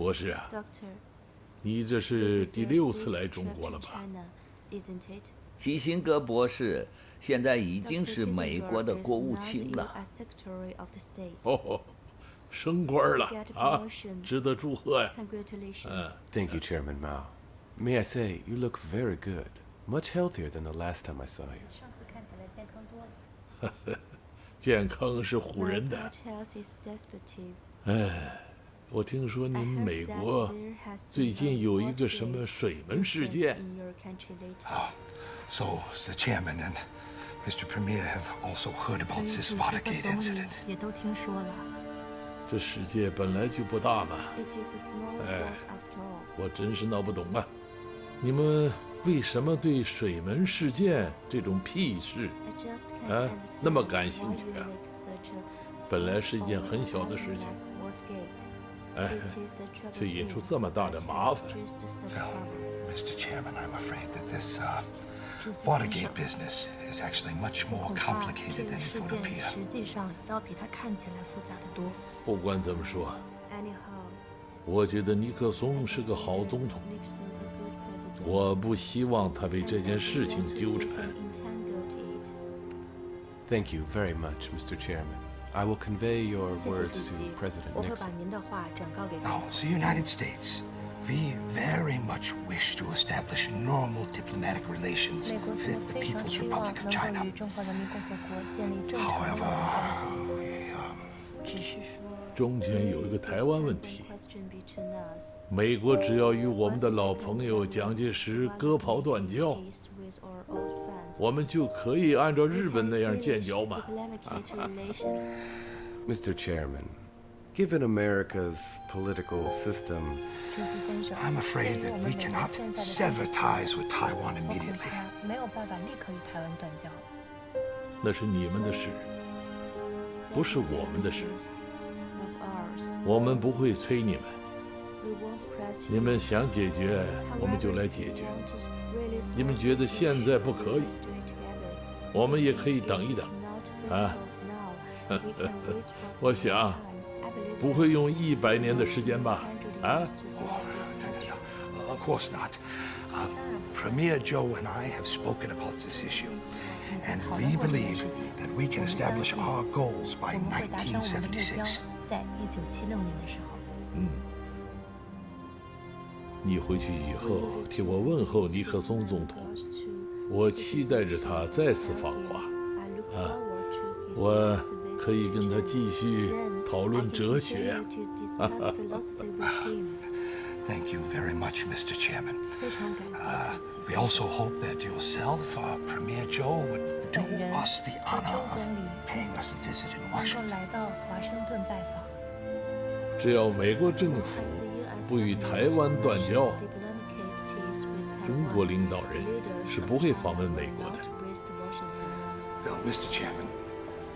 博士啊， Doctor, 你这 this 是 is 第 your 6次 sixth 来中 trip 国了 to 吧？ China, isn't it? 基辛格博士现在已经 Dr. 是美国的 Kissinger 国务 is 卿 now 了。 the US Secretary of the State. 哦，升官了 Get 啊， promotion. 值得祝贺呀！ Congratulations. Thank you, Chairman Mao. May I say, you look very good. Much healthier than the last time I saw you. 上次看起来健康多了。健康是唬 Now 人的。 bad health is desperate. 哎，我听说 I 您 heard 美 that 国 there has 最 been 近 a 有一个什么 Watergate 水门事 incident 件。 in your country lately. So the chairman and Mr. Premier have also heard about 所以 this 主席和 Watergate 总理 incident. 也都听说了。这世界本来就不大嘛， It is a small Eh. world after all. 我真是闹不懂啊！你们为什么对水门事件这种屁事 I just can't 啊 understand 那么感 why 兴趣 you 啊？ make such a 本来是一件 fuss 很小的 over 事情， Watergate. 哎， It is a trouble 却引出 scene 这么大的 that 麻 has 烦。 just such Well, trouble. Mr. Chairman, I'm afraid that this 主席先 Watergate 生， business is actually much more 恐怕 complicated 这个 than it 事 would 件 appear. 实际上要比它看起来复杂的多。不管怎么说， Anyhow, 我觉得尼克松是个好总统， Nixon a good president. 我不希望他被 And 这 I 件 don't 事情 want to 纠 see 缠。 him entangled in it. Thank you very much, Mr. Chairman. I will convey your 谢谢 words 主席 to，President 我会把 Nixon. 您的话转告给 Now, the United States, we very much wish to establish normal diplomatic relations 美国 with 是 the 非常 People's 希望 Republic of 能够 China. 与中华人民共和国建立正常的外交 However, 关系， we, 只是说，中间有一个台湾问题， Question between us. 美国只要与我们的老朋友蒋介石割袍断交， With our old friend. 我们就可以按照日本那样建交嘛。 Diplomatic relations. Mr. Chairman, given America's political system, 主席先生， I'm 鉴 afraid 于 that 我 we 们美国 cannot 现在的 sever 关系 ties with Taiwan 我恐 immediately. 怕没有办法立刻与台湾断交。那是你们的事，不是我们的事。 Not ours. 我们不会催你们， We won't press 你 you. 们想解决，我们就 However, 来 if 解 you 决。 want to really 你们 solve 觉得 this 现 issue, 在不可以， we do it together. 我们也可以 It 等一 is 等。 not 啊 feasible now. We can wait for 我 some 想 time. I believe 不会 that 用100年的时间吧？ 100啊 years？to solve this matter. Of course not. Premier Joe and I have spoken about this issue, and we believe that we can establish our goals 我 by 们会达成我们的目标1976. 在1976年的时候。你回去以后替我问候尼克松总统，我期待着他再次访华， I look forward to his 我 next visit 可以跟他 to 继续 Then 讨论 I can 哲学呀 continue to discuss philosophy with him. Thank you very much, Mr. Chairman. 非常感谢主席。 We also hope that yourself, Premier Joe, would do 本人 us the 和 honor 周 of 总理 paying us a visit in 能够 Washington. 来到华盛顿拜访。只要美国政府不与台湾断交，中国领导人是不会访问美国的。 Well, Mr. Chairman,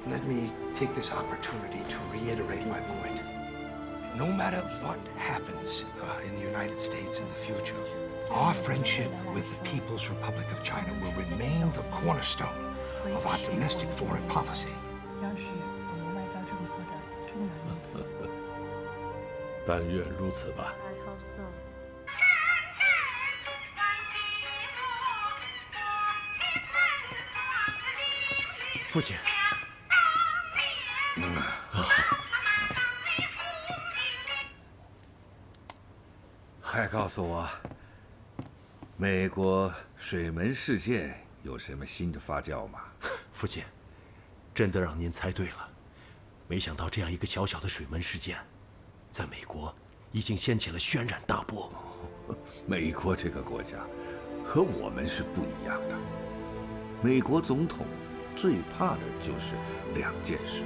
let me take this opportunity to reiterate my point. No matter what happens in the United States in the future, our friendship with the People's Republic of China will remain the cornerstone of our domestic foreign policy. 将是我们外交政策的重要因素。但愿如此吧。 I hope so. 父亲。快告诉我，美国水门事件有什么新的发酵吗？父亲，真的让您猜对了。没想到这样一个小小的水门事件，在美国已经掀起了轩然大波。美国这个国家和我们是不一样的。美国总统最怕的就是2件事，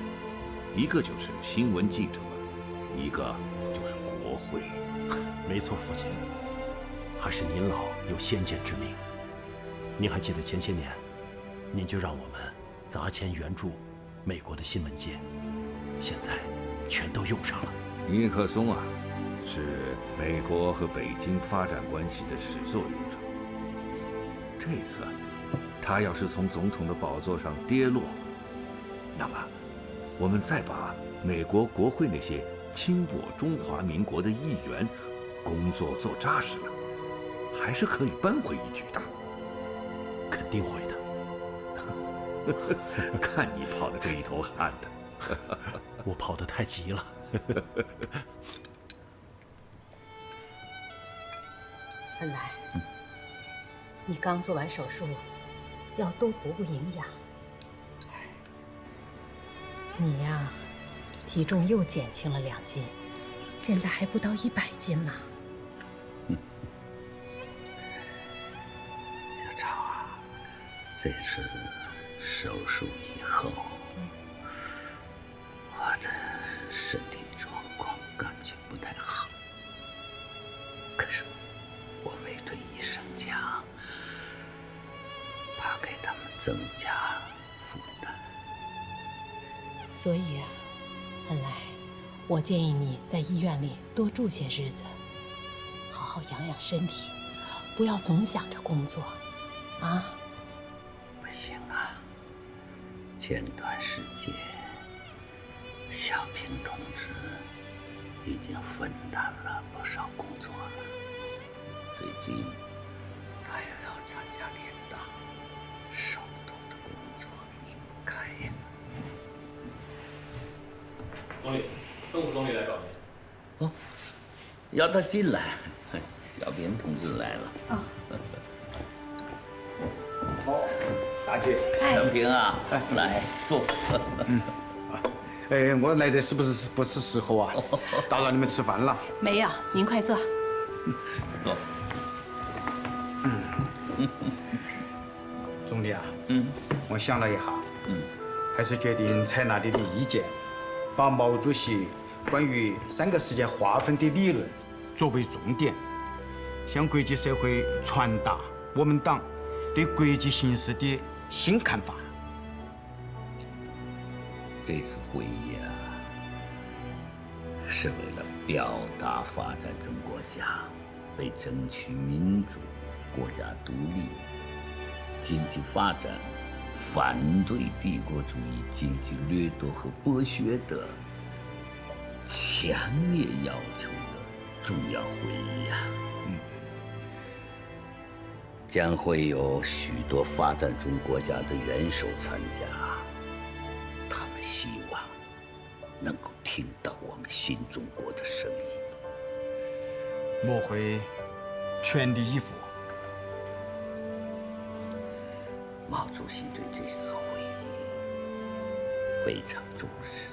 一个就是新闻记者，一个就是国会。没错，父亲，还是您老有先见之明。您还记得前些年，您就让我们砸钱援助美国的新闻界，现在全都用上了。尼克松啊，是美国和北京发展关系的始作俑者。这次，他要是从总统的宝座上跌落，那么，我们再把美国国会那些轻薄中华民国的议员工作做扎实了，还是可以扳回一局的。肯定会的。看你跑的这一头汗的。我跑得太急了。恩来，你刚做完手术，要多补补营养。你呀，体重又减轻了2斤，现在还不到100斤呢。小超啊，这次手术以后，我的身体状况感觉不太好。可是我没对医生讲，怕给他们增加负担。所以啊，恩来，我建议你在医院里多住些日子，好好养养身体，不要总想着工作，啊。不行啊，前段时间小平同志已经分担了不少工作了，最近他又要参加联大，手头的工作离不开呀。总理，邓副总理来找您。哦，要他进来。小平同志来了。好，大姐。小平啊，来坐。我来的是不是时候啊？打扰你们吃饭了。没有，您快坐。坐。总理啊，我想了一下，还是决定采纳你的意见，把毛主席关于3个时间划分的理论作为重点，向国际社会传达我们党对国际形势的新看法。这次会议啊，是为了表达发展中国家为争取民主、国家独立、经济发展、反对帝国主义经济掠夺和剥削的强烈要求的重要会议呀。将会有许多发展中国家的元首参加，他们希望能够听到我们新中国的声音。我会全力以赴。毛主席对这次会议非常重视，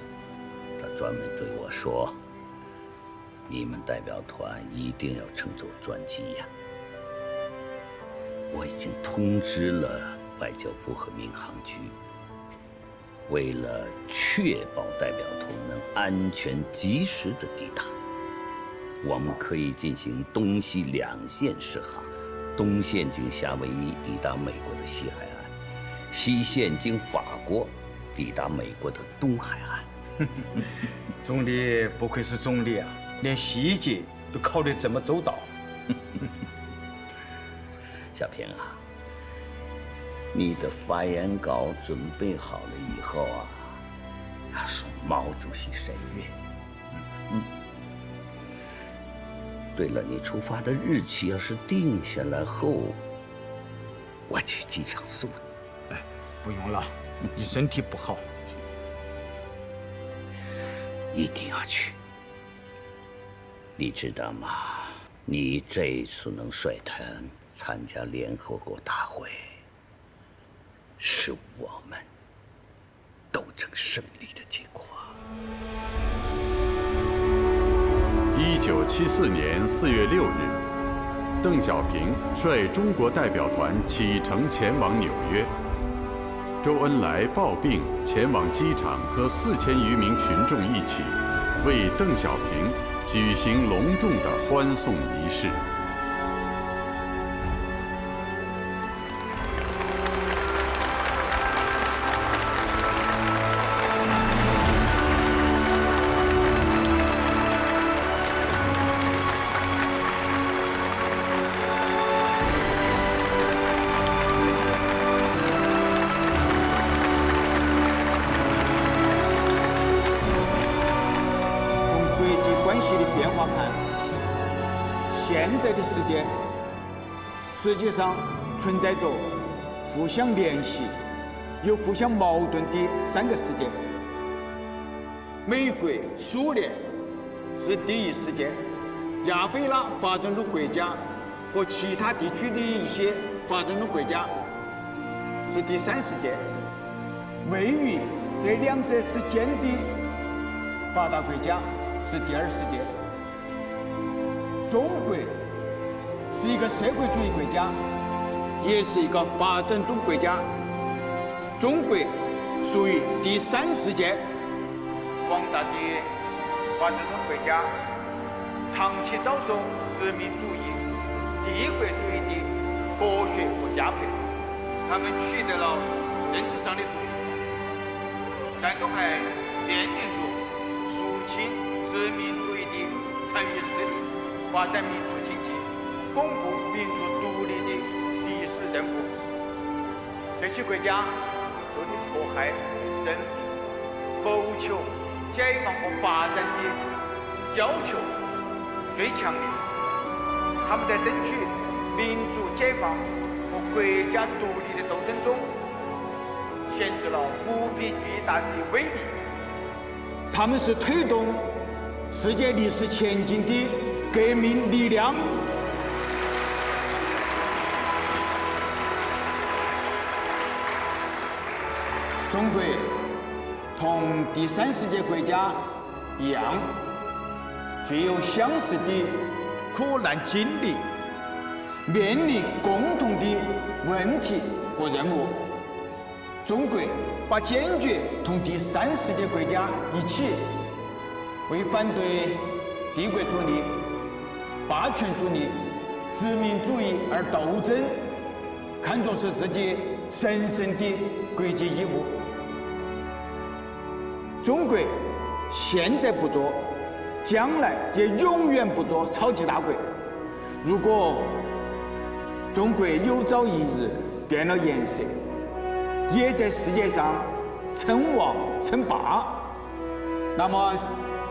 他专门对我说：“你们代表团一定要乘坐专机呀。”我已经通知了外交部和民航局，为了确保代表团能安全及时的抵达，我们可以进行东西2线试航，东线经夏威夷抵达美国的西海岸，西线经法国抵达美国的东海岸。总理不愧是总理啊，连细节都考虑这么周到。小平啊，你的发言稿准备好了以后啊，要送毛主席审阅。对了，你出发的日期要是定下来后，我去机场送你。不用了，你身体不好。一定要去。你知道吗？你这次能率团参加联合国大会，是我们斗争胜利的结果。1974年4月6日，邓小平率中国代表团启程前往纽约。周恩来抱病前往机场，和4000余名群众一起，为邓小平举行隆重的欢送仪式。关系的变化看，现在的世界，实际上存在着互相联系又互相矛盾的3个世界。美国、苏联是第一世界，亚非拉发展中国家和其他地区的一些发展中国家是第3世界，位于这2者之间的发达国家是第2世界。中国是一个社会主义国家，也是一个发展中国家。中国属于第3世界，广大的发展中国家长期遭受殖民主义、帝国主义的剥削和压迫，他们取得了政治上的独立，但都还面临着肃清殖民主义的残余势力、发展民主经济、巩固民族独立的历史任务。这些国家受的迫害更深，谋求解放和发展的要求最强烈。他们在争取民族解放和国家独立的斗争中，显示了无比巨大的威力。他们是推动世界历史前进的革命力量。中国同第3世界国家一样，具有相似的苦难经历，面临共同的问题和任务。中国把坚决同第3世界国家一起，为反对帝国主义、霸权主义、殖民主义而斗争，看作是自己神圣的国际义务。中国现在不做，将来也永远不做超级大国。如果中国有朝一日变了颜色，也在世界上称王称霸，那么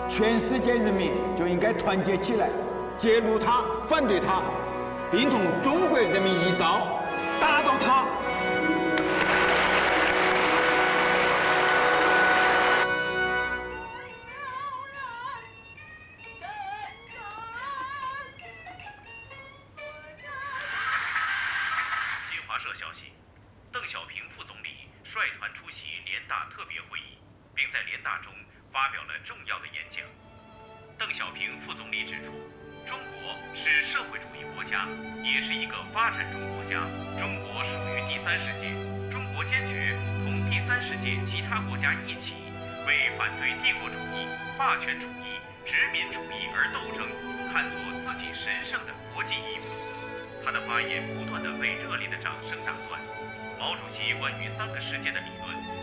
全世界人民就应该团结起来，揭露他，反对他，并同中国人民一道打倒他。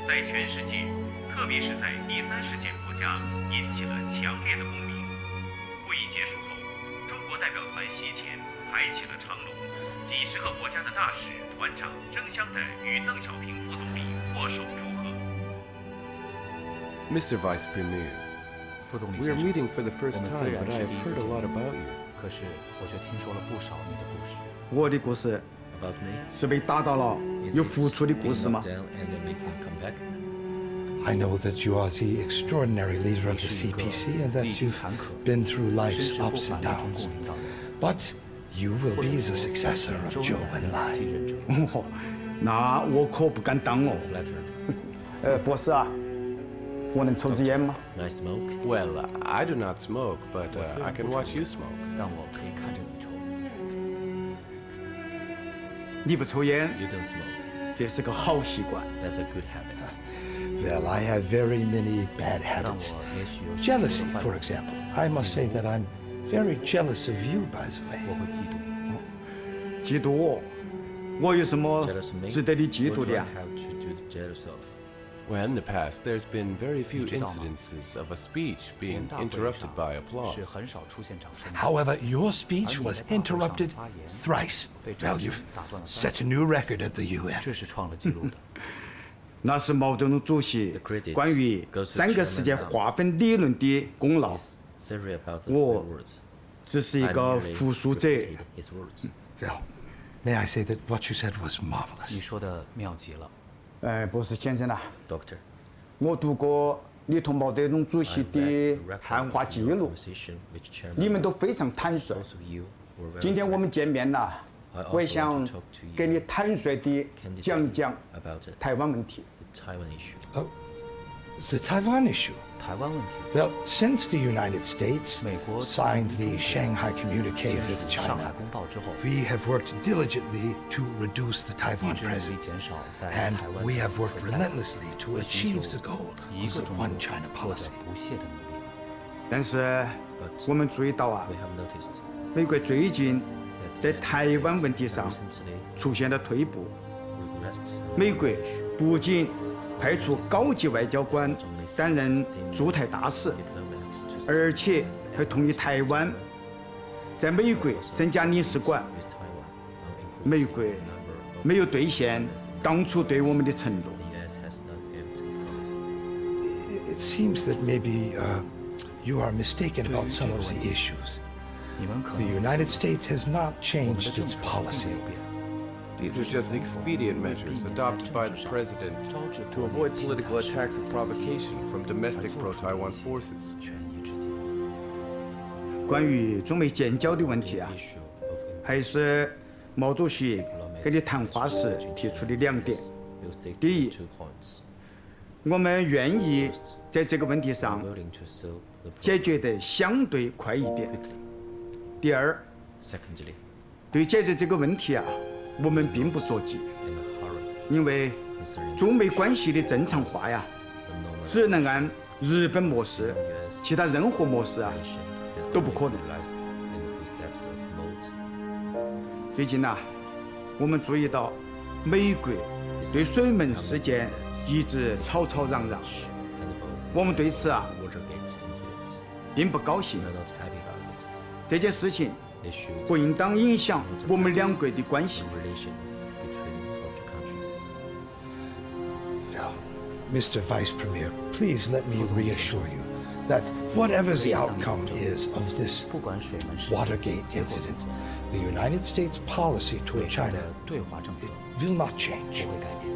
在全世界，特别是在第3世界国家引起了强烈的共鸣。会议结束后，中国代表团席前排起了长龙，几十个国家的大使、团长争相地与邓小平副总理握手祝贺。Mr. Vice Premier, we are meeting for the first time, but I have heard a lot about you. 可是我却听说了不少你的故事。我的故事是被打倒了又复出的故事吗？ I know that you are the extraordinary leader of the CPC and that you've been through life's ups and downs. But you will be the successor of Zhou Enlai. 哦，那我可不敢当哦。博士啊，我能抽支烟吗？ Well, I do not smoke, but I can watch you smoke. 但我可以看着你抽。你不抽烟，这是个好习惯。 Well, I have very many bad habits. Jealousy, for example. I must say that I'm very jealous of you, by the way. 我会嫉妒你。嫉妒我？我有什么值得你嫉妒的呀？ Well, in the past, there's been very few incidences of a speech being interrupted by applause. However, your speech was interrupted thrice. Well, you've set a new record at the UN. 这是创了纪录的。那是毛泽东主席关于3个世界划分理论的功劳。我只是一个复述者。 Phil, may I say that what you said was marvelous? 你说的妙极了。博士先生啊， Doctor, 我读过你同毛泽东主席的谈话记录，你们都非常坦率。今天我们见面了，我也想给你坦率地讲一讲台湾问题。 Oh, the Taiwan issue. 台湾问题。 Well, since the United States 美国 signed the Shanghai Communique with 上海 China, 公报之后， we have worked diligently to reduce the 一 Taiwan 直努力 presence, 减少在 and 台湾 we 的 have worked 存在， relentlessly to 为寻 achieve 求 the goal 一 of 个 the 中国 One China 做着 policy. 不懈的努力。但是我们注意到啊，美国最近在台湾问题上出现了退步。美国不仅派出高级外交官担任驻台大使，而且还同意台湾在美国增加领事馆。美国没有兑现当初对我们的承诺。 It seems that maybe you are mistaken about some of the issues. 你们可 The 能 United States has not 我们的 changed 政 its 策并 policy. 没有变。 These are just expedient measures adopted by the president to avoid political attacks of provocation from domestic pro-Taiwan forces. 关于中美建交的问题啊，还是毛主席跟你谈话时提出的2点。第一，我们愿意在这个问题上解决得相对快一点。第二，对解决这个问题啊，我们并不着急，因为中美关系的正常化呀，只能按日本模式，其他任何模式啊都不可能。最近呐，我们注意到美国对水门事件一直吵吵嚷嚷，我们对此啊并不高兴。这件事情不应当影响我们两国的关系。 Phil, Mr. Vice Premier, please let me reassure you that whatever the outcome is of this 不管水门事 Watergate 件结果 incident, 如何， the United States policy 美 toward 国 China 的对华政策 will not change. 不会改变。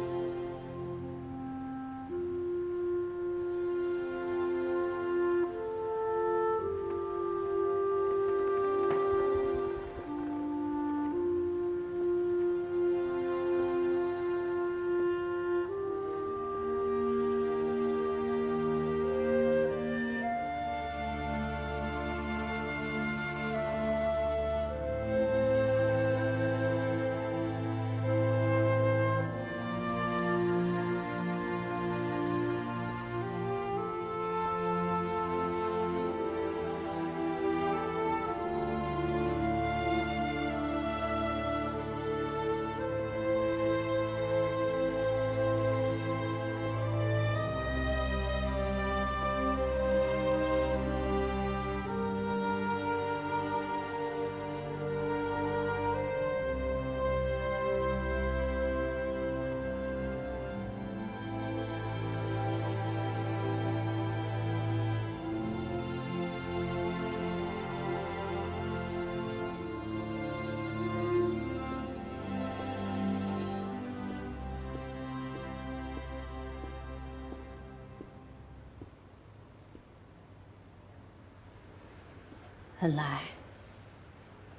恩来，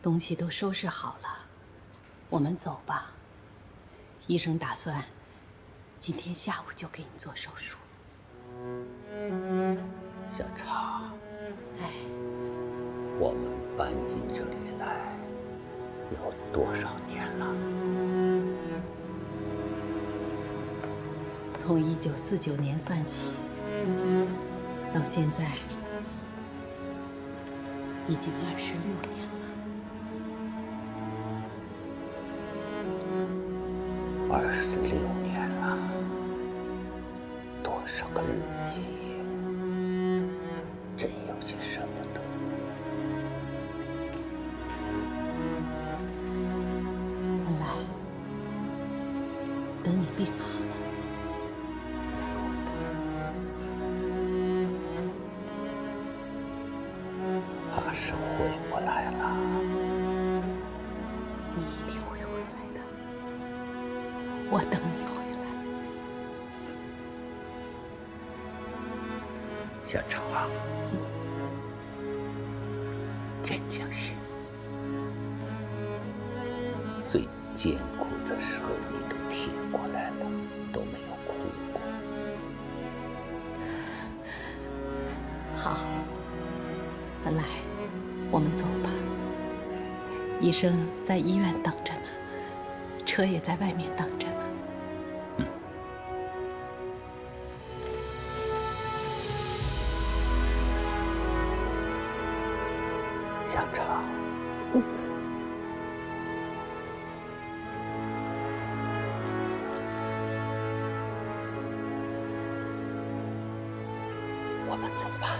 东西都收拾好了，我们走吧。医生打算今天下午就给你做手术。小茶，哎，我们搬进这里来有多少年了？从1949年算起，到现在已经26年了。 26年了，多少个日子，真有些舍不得。恩来，等你病好了再回来。怕是回不来小超啊，坚强些。最艰苦的时候你都挺过来了，都没有哭过。好，恩来，我们走吧。医生在医院等着呢，车也在外面等着呢。小超，我们走吧。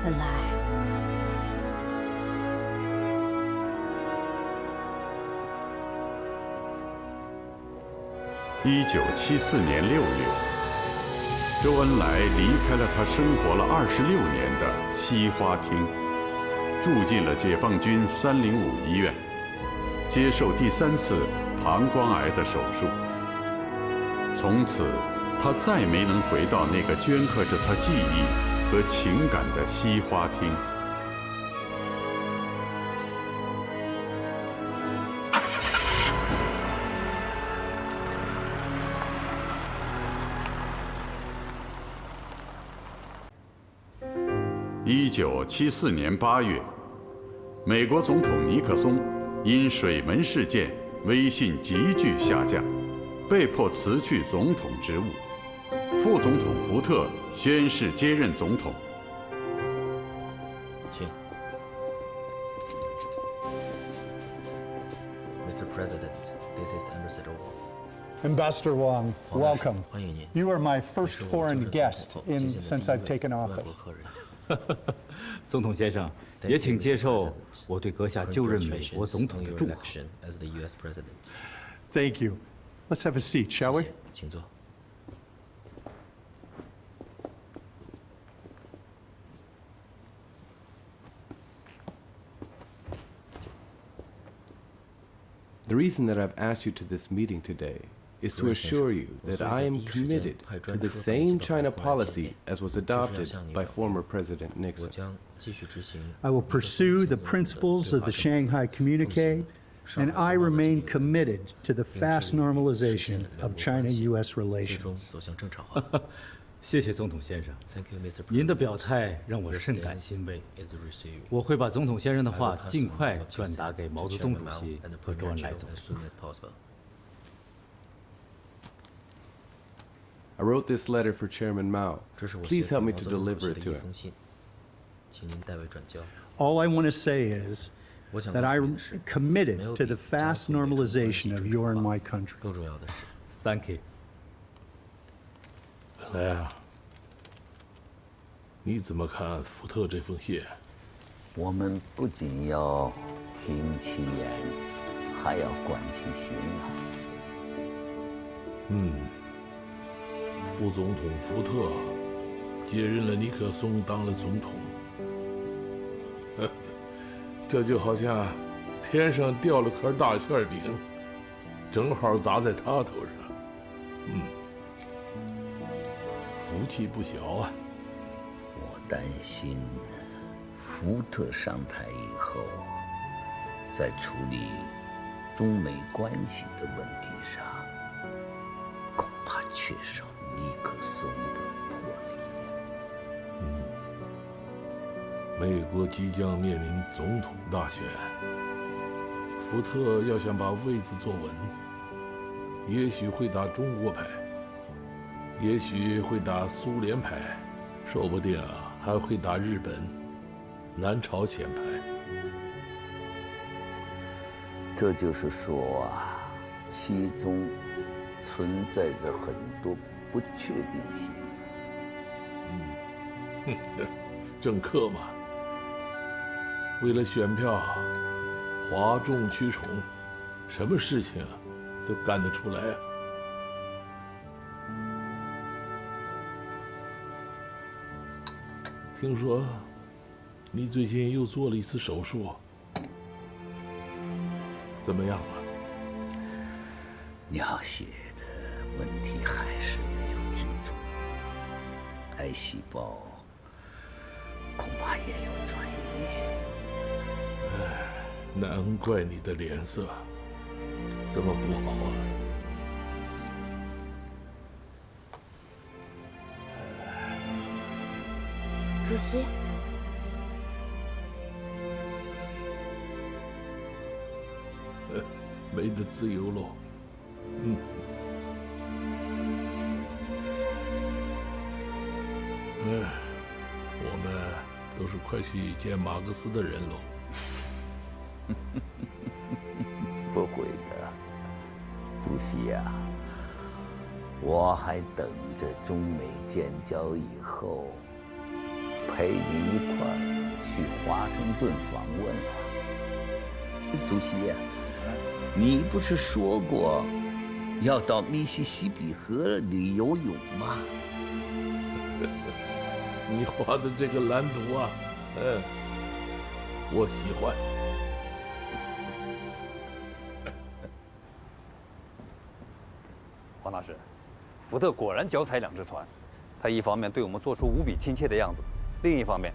恩来， 1974年6月，周恩来离开了他生活了26年的西花厅，住进了解放军305医院，接受第3次膀胱癌的手术。从此，他再没能回到那个镌刻着他记忆和情感的西花厅。1974年8月，美国总统尼克松因水门事件威信急剧下降，被迫辞去总统职务。副总统福特宣誓接任总统。请。Mr. President, this is Ambassador Wang. Ambassador Wang, welcome. 欢迎您。 You are my first foreign guest since I've taken office. 总统先生，也请接受我对阁下就任美国总统的祝贺。Thank you. Let's have a seat, shall we? 请坐。 The reason that I've asked you to this meeting today is to assure you that I am committed to the same China policy as was adopted by former President Nixon. I will pursue the principles of the Shanghai Communique, and I remain committed to the fast normalization of China-U.S. relations. 谢谢总统先生，您的表态让我甚感欣慰。我会把总统先生的话尽快转达给毛泽东主席和周恩来总书记。 I wrote this letter for Chairman Mao. Please help me to deliver it to him. All I want to say is that I'm committed to the fast normalization of your and my country. Thank you. 来啊，你怎么看福特这封信？我们不仅要听其言，还要观其行啊。副总统福特接任了尼克松当了总统，这就好像天上掉了颗大馅饼，正好砸在他头上。福气不小啊！我担心福特上台以后，在处理中美关系的问题上，恐怕缺少尼克松的魄力。美国即将面临总统大选，福特要想把位子坐稳，也许会打中国牌。 也许会打苏联牌，说不定还会打日本、南朝鲜牌。这就是说啊，其中存在着很多不确定性。政客嘛，为了选票，哗众取宠，什么事情都干得出来啊。听说你最近又做了一次手术，怎么样啊？尿血的问题还是没有治住，癌细胞恐怕也有转移。哎，难怪你的脸色这么不好啊！主席，没得自由喽。哎，我们都是快去见马克思的人喽。不会的，主席呀，我还等着中美建交以后，陪你一块儿去华盛顿访问啊。主席呀，你不是说过要到密西西比河里游泳吗？你画的这个蓝图啊，我喜欢。黄大师，福特果然脚踩两只船，他一方面对我们做出无比亲切的样子，另一方面，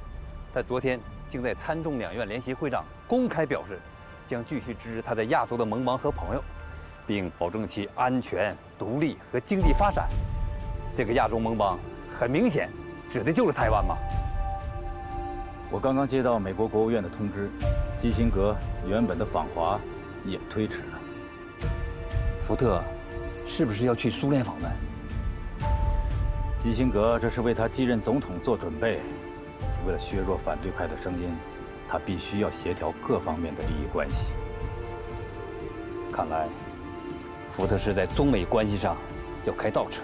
他昨天竟在参众两院联席会上公开表示，将继续支持他在亚洲的盟邦和朋友，并保证其安全、独立和经济发展。这个亚洲盟邦很明显指的就是台湾嘛。我刚刚接到美国国务院的通知，基辛格原本的访华也推迟了。福特是不是要去苏联访问？基辛格这是为他继任总统做准备，为了削弱反对派的声音，他必须要协调各方面的利益关系。看来，福特是在中美关系上要开倒车。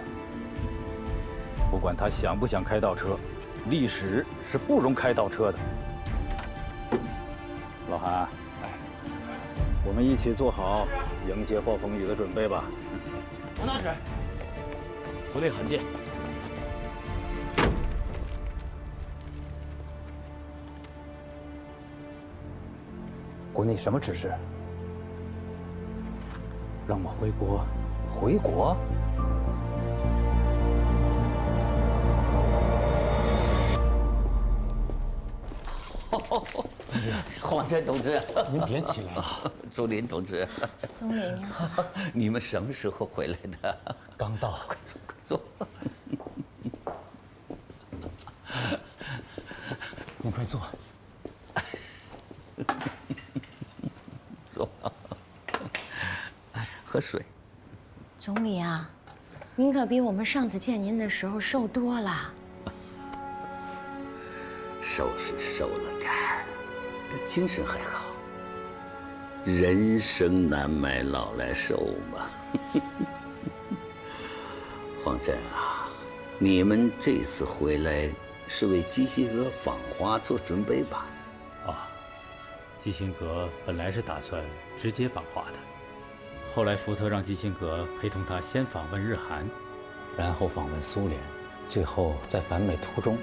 不管他想不想开倒车，历史是不容开倒车的。老韩，我们一起做好迎接暴风雨的准备吧。黄大使，国内罕见。国内什么指示？让我回国。回国？黄震同志，您别起来了。朱林同志，总理您好。你们什么时候回来的？刚到。快坐，快坐。您快坐。坐。喝水。总理啊，您可比我们上次见您的时候瘦多了。瘦是瘦了点儿，但精神还好。人生难买老来瘦嘛。黄震啊，你们这次回来是为基辛格访华做准备吧？啊，基辛格本来是打算直接访华的，后来福特让基辛格陪同他先访问日韩，然后访问苏联，最后在返美途中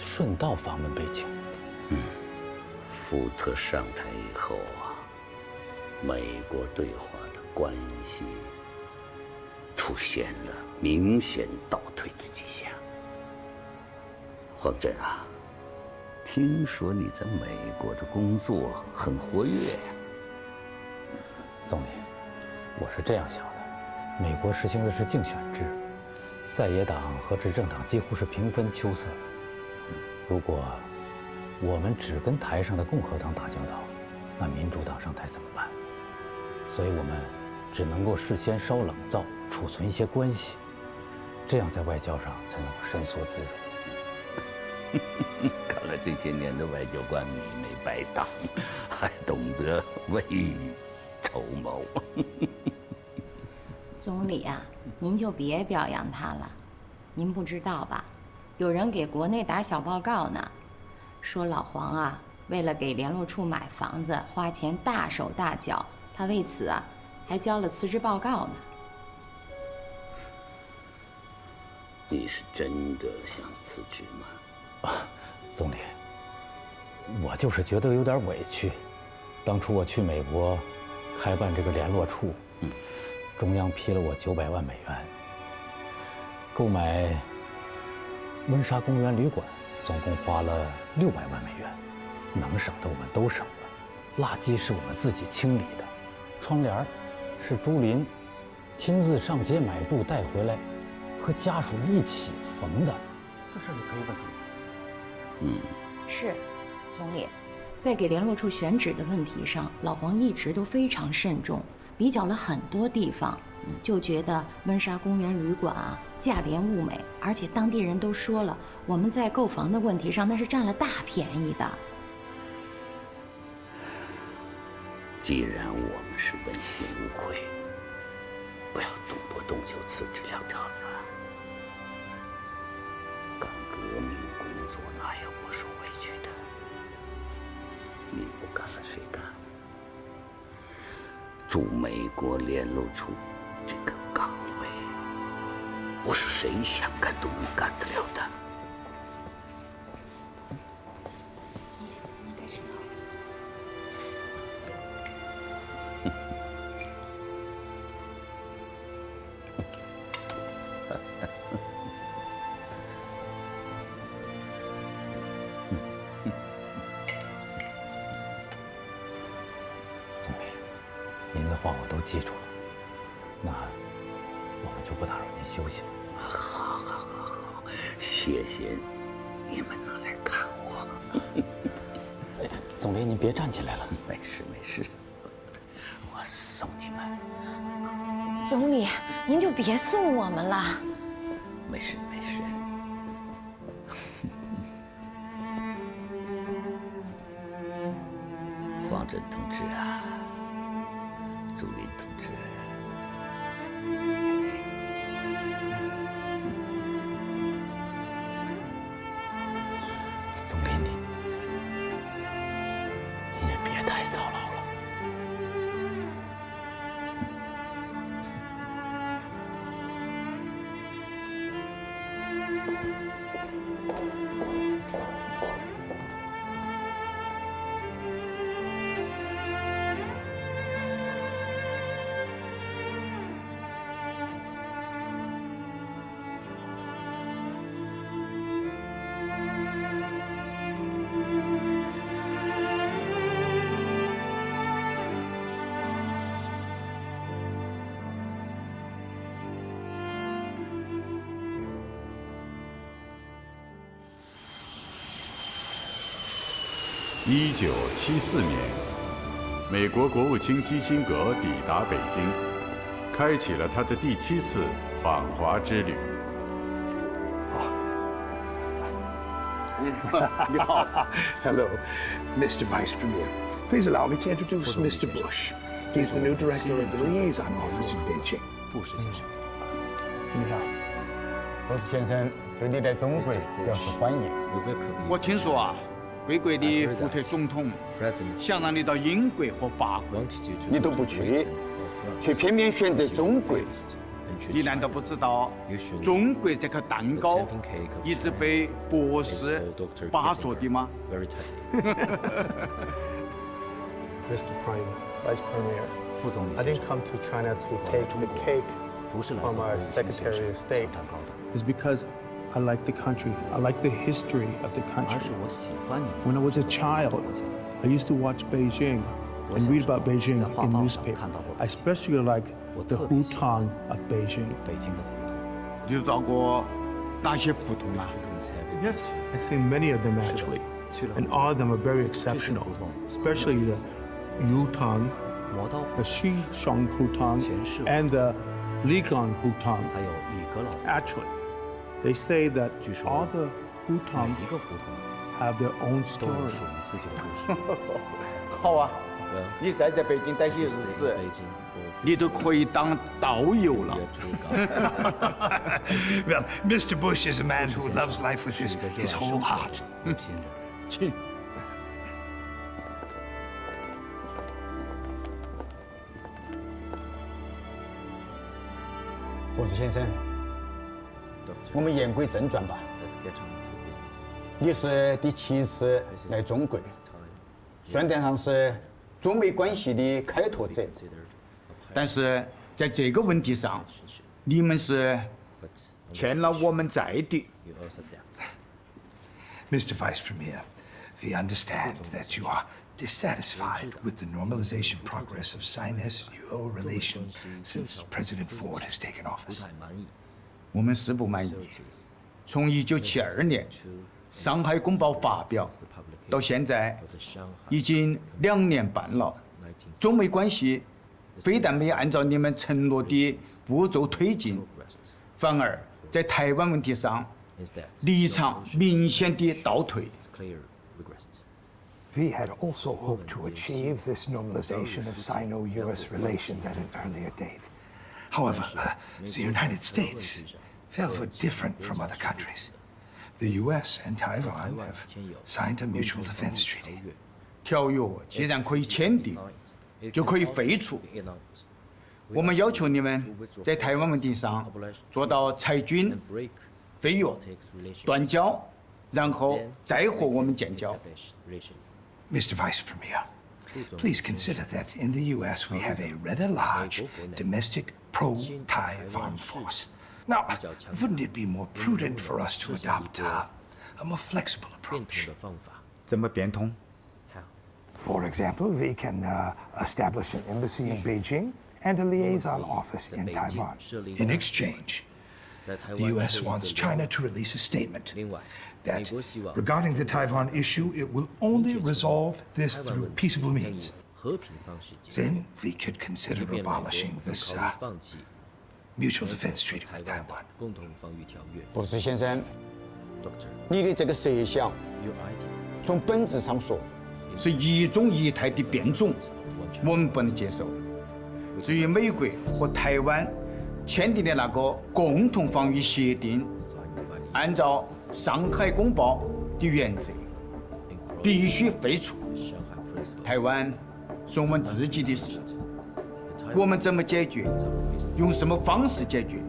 顺道访问北京。福特上台以后啊，美国对华的关系出现了明显倒退的迹象。黄震啊，听说你在美国的工作很活跃呀。总理，我是这样想的，美国实行的是竞选制，在野党和执政党几乎是平分秋色。如果我们只跟台上的共和党打交道，那民主党上台怎么办？所以我们只能够事先烧冷灶，储存一些关系，这样在外交上才能够伸缩自如。看来这些年的外交官你没白当，还懂得未雨绸筹谋。总理啊，您就别表扬他了。您不知道吧？有人给国内打小报告呢，说老黄啊，为了给联络处买房子，花钱大手大脚，他为此啊，还交了辞职报告呢。你是真的想辞职吗？总理，我就是觉得有点委屈。当初我去美国开办这个联络处，中央批了我900万美元，购买温莎公园旅馆，总共花了600万美元，能省的我们都省了。垃圾是我们自己清理的，窗帘是朱琳亲自上街买布带回来，和家属一起缝的。这事你可以问他。是，总理，在给联络处选址的问题上，老黄一直都非常慎重，比较了很多地方，就觉得温莎公园旅馆啊价廉物美，而且当地人都说了，我们在购房的问题上那是占了大便宜的。既然我们是问心无愧，不要动不动就辞职撂挑子。干革命工作哪有不受委屈的？你不干了谁干？驻美国联络处这个岗位，不是谁想干都能干得了的。记住了，那我们就不打扰您休息了。好，谢谢你们能来看我。哎呀，总理，您别站起来了。没事，我送你们。总理，您就别送我们了。没事。方震同志啊，朱琳同志，总理你也别太操劳了。1974年，美国国务卿基辛格抵达北京，开启了他的第7次访华之旅。你好 ，Hello, Mr. Vice Premier. Please allow me to introduce Mr. Bush. He's the new director of the liaison office in Beijing. 布什先生，你好，布什先生对你在中国表示欢迎。我听说啊。贵国的福特总统想让你到英国和法国，你都不去，却偏偏选择中国。你难道不知道中国这颗蛋糕一直被博士把着的吗？Mr. Prime, Vice Premier, I didn't come to China to take the cake from our Secretary of State. It's because I like the country. I like the history of the country. When I was a child, I used to watch Beijing and read about Beijing in newspaper. I especially like the Hutong of Beijing. 你到过哪些胡同啊？ Yes, I've seen many of them actually, and all of them are very exceptional, especially the Yutong, the Xishang Hutong, and the Ligang Hutong. Actually, they say that all the Hutong have their own story. 好啊，你再在北京待些日子，你都可以当导游了。Well, Mr. Bush is a man who loves life with his whole heart. 请。博士先生，我们言归正传吧。你是第7次来中国，算得上是中美关系的开拓者。但是在这个问题上，你们是欠了我们债的。Mr. Vice Premier, we understand that you are dissatisfied with the normalization progress of Sino-US relations since President Ford has taken office. 我们是不满意。从1972年《上海公报》发表到现在，已经2年半了。中美关系非但没按照你们承诺的步骤推进，反而在台湾问题上立场明显的倒退。We had also hoped to achieve this normalization of Sino-US relations at an earlier date. However, the United States felt different from other countries. The U.S. and Taiwan have signed a mutual defense treaty. 条约既然可以签订，就可以废除。我们要求你们在台湾问题上做到裁军、废约、断交，然后再和我们建交。Mr. Vice Premier, please consider that in the U.S. we have a rather large domestic pro-Thai armed force. Now, wouldn't it be more prudent for us to adopt a more flexible approach? 怎么变通？ For example, we can establish an embassy in Beijing and a liaison office in Taiwan. In exchange, the U.S. wants China to release a statement that, regarding the Taiwan issue, it will only resolve this through peaceable means. Then we could consider abolishing this mutual defense treaty with Taiwan. 博士先生，你的这个设想，从本质上说，是一中一台的变种，我们不能接受。至于美国和台湾签订的那个共同防御协定，按照《上海公报》的原则，必须废除。台湾是我们自己的事，我们怎么解决，用什么方式解决，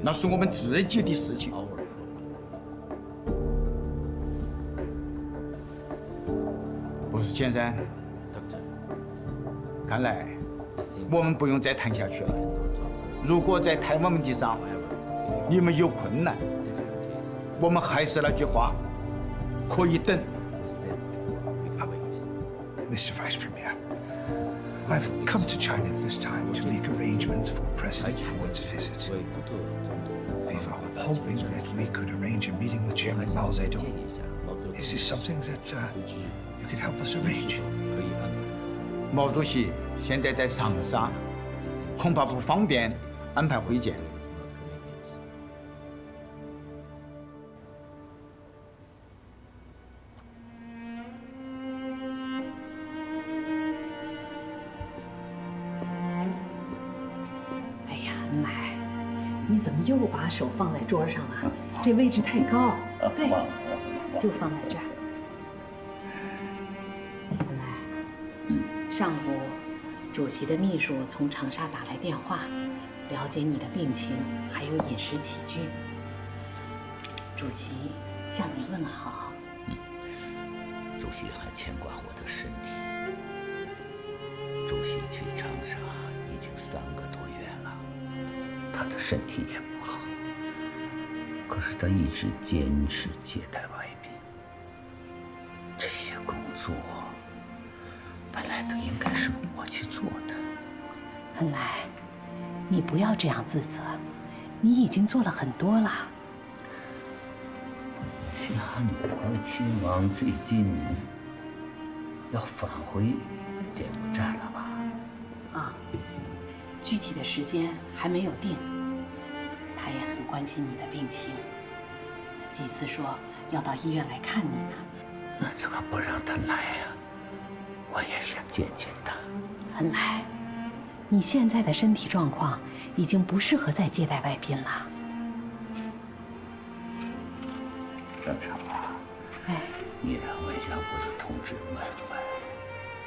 那是我们自己的事情。博士先生，看来我们不用再谈下去了。如果在台湾问题上你们有困难，我们还是那句话，可以等。Mr. Vice Premier, I've come to China this time to make arrangements for President Ford's visit. We were hoping that we could arrange a meeting with Chairman Mao Zedong. Is this something that you could help us arrange? 毛主席现在在长沙，恐怕不方便安排会见。哎呀，奶，你怎么又把手放在桌上了？这位置太高。对，就放在这儿。上午，主席的秘书从长沙打来电话，了解你的病情还有饮食起居。主席向你问好。主席还牵挂我的身体。主席去长沙已经3个多月了，他的身体也不好，可是他一直坚持接待外宾。这些工作本来都应该是我去做的。恩来，你不要这样自责，你已经做了很多了。夏德亲王最近要返回柬埔寨了吧？啊，具体的时间还没有定。他也很关心你的病情，几次说要到医院来看你呢。那怎么不让他来呀？我也想见见他。恩来，你现在的身体状况已经不适合再接待外宾了。郑少啊，你让外交部的同志问问，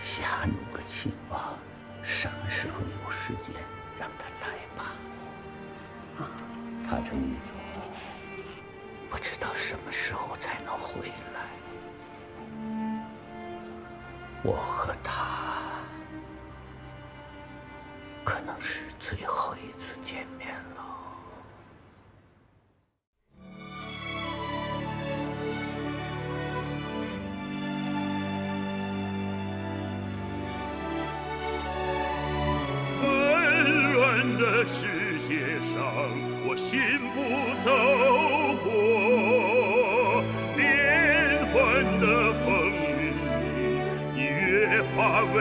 瞎努个亲王，什么时候有时间让他来吧。他这一走，不知道什么时候才能回来。我和他可能是最后一次见面了。纷乱的世界上，我信步走过，变幻的风云越发巍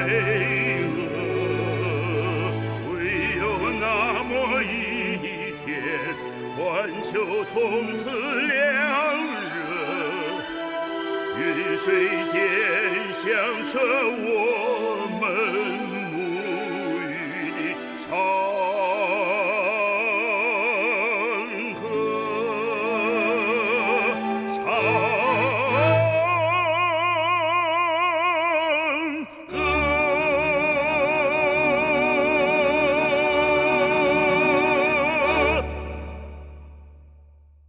峨。唯有那么一天，环球同此凉热，云水间响彻我们沐浴的潮。